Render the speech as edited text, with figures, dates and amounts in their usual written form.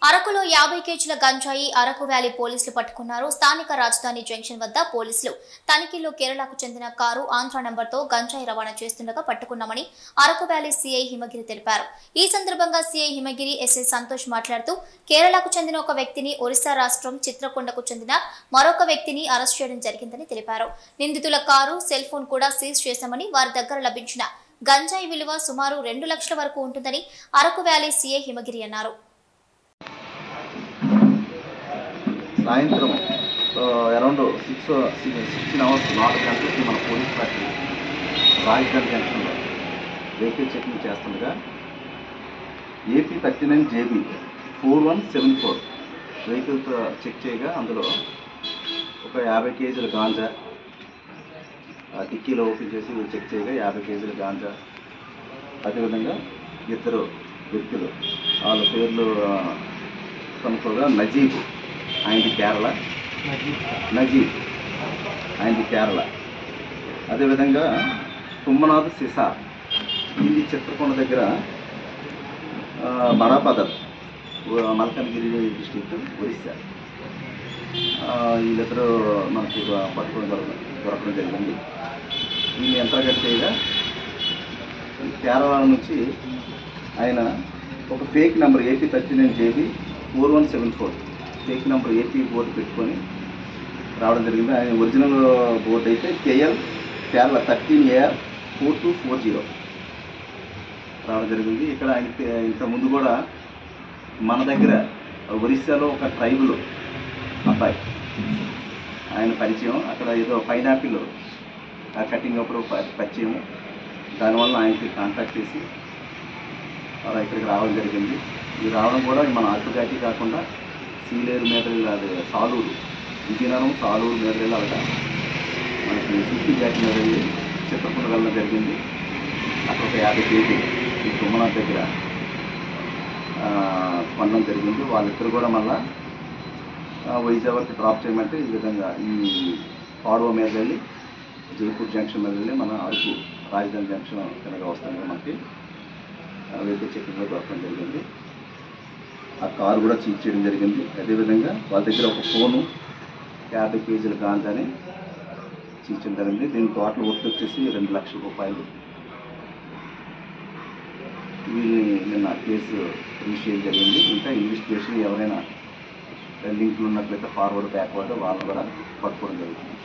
అరకులో 50 కేజీల గంజాయి అరకు వ్యాలీ పోలీసులు పట్టుకున్నారు. స్థానిక రాజధాని జంక్షన్ వద్ద పోలీసులు తనిఖీల్లో కేరళకు చెందిన కారు ఆంధ్ర నంబర్తో గంజాయి రవాణా చేస్తుండగా పట్టుకున్నామని అరకు వ్యాలీ సీఐ హిమగిరి తెలిపారు. ఈ సందర్భంగా సీఐ హిమగిరి ఎస్ఐ సంతోష్ మాట్లాడుతూ కేరళకు చెందిన ఒక వ్యక్తిని ఒరిస్సా రాష్ట్రం చిత్రకొండకు చెందిన మరొక వ్యక్తిని అరెస్ట్ చేయడం జరిగిందని తెలిపారు. నిందితుల కారు, సెల్ ఫోన్ కూడా సీజ్ చేశామని, వారి దగ్గర లభించిన గంజాయి విలువ సుమారు 2 లక్షల వరకు ఉంటుందని అరకు వ్యాలీ సీఐ హిమగిరి అన్నారు. సాయంత్రం అరౌండ్ 16 hours 4 గంటలకి మన పోలీస్ పార్టీ రాజధాని జంక్షన్లో వెహికల్ చెకింగ్ చేస్తుండగా ఏపీ 39 JB 4174 వెహికల్తో చెక్ చేయగా అందులో ఒక 50 కేజీల గాంజా డిక్కీలో ఓపెన్ చేసి చెక్ చేయగా 50 కేజీల గాంజా, అదేవిధంగా ఇద్దరు వ్యక్తులు వాళ్ళ పేర్లు కనుక్కోగా నజీబ్ ఆయనది కేరళ, నజీబ్ ఆయనది కేరళ, అదేవిధంగా తుమ్మనాథ్ సిసా ఇది చిత్రకొండ దగ్గర బడాపదర్ మల్కనగిరి డిస్ట్రిక్ట్ ఒరిస్సా. వీళ్ళిద్దరూ మనకి దొరకడం జరిగింది. వీళ్ళు ఎంతగట్టి చేయగా కేరళ నుంచి ఆయన ఒక fake number AP 39 JB 4174 fake number AP board పెట్టుకొని రావడం జరిగింది. ఆయన ఒరిజినల్ బోర్డు అయితే KL కేరళ 13AR 4240 రావడం జరిగింది. ఇక్కడ ఆయనకి ఇంతకుముందు కూడా మన దగ్గర ఒరిస్సాలో ఒక ట్రైబుల్ అబ్బాయి ఆయన పరిచయం, అక్కడ ఏదో పైనాపిల్ కటింగ్ అప్పుడు పరిచయం, దానివల్ల ఆయనకి కాంటాక్ట్ చేసి అలా ఇక్కడికి రావడం జరిగింది. ఇది రావడం కూడా మన అల్పుఘాటి కాకుండా సీలేరు మీద అది సాలూరు, విజయనగరం సాలూరు మీద అలాగా మనకి సుత్తి ఘాటి మీద వెళ్ళి చిత్రకొండ వెళ్ళడం జరిగింది. అక్కడ ఒక 50 కేజీలు ఈ తుమ్మనాథ్ దగ్గర కొనడం జరిగింది. వాళ్ళిద్దరు కూడా మళ్ళీ వైజాగ్కి డ్రాప్ చేయమంటే ఈ విధంగా ఈ పాడవ మీద వెళ్ళి జైపూర్ జంక్షన్ మీద వెళ్ళి మన అరకు రాజధాని జంక్షన్ కనుక వస్తుంది మనకి వెహికల్ చెకింగ్లో దొరకడం జరిగింది. ఆ కారు కూడా సీజ్ చేయడం జరిగింది. అదేవిధంగా వాళ్ళ దగ్గర ఒక ఫోను, 50 కేజీల గాంజాని సీజ్ చేయడం జరిగింది. దీని టోటల్ వర్త్ వచ్చేసి 2 లక్షల రూపాయలు. వీళ్ళని నిన్న కేసు రిజిస్టర్ చేయడం జరిగింది. ఇంకా ఇన్వెస్టిగేషన్ ఎవరైనా లింకులు ఉన్నట్లయితే ఫార్వర్డ్ బ్యాక్వర్డ్ వాళ్ళని కూడా పట్టుకోవడం జరుగుతుంది.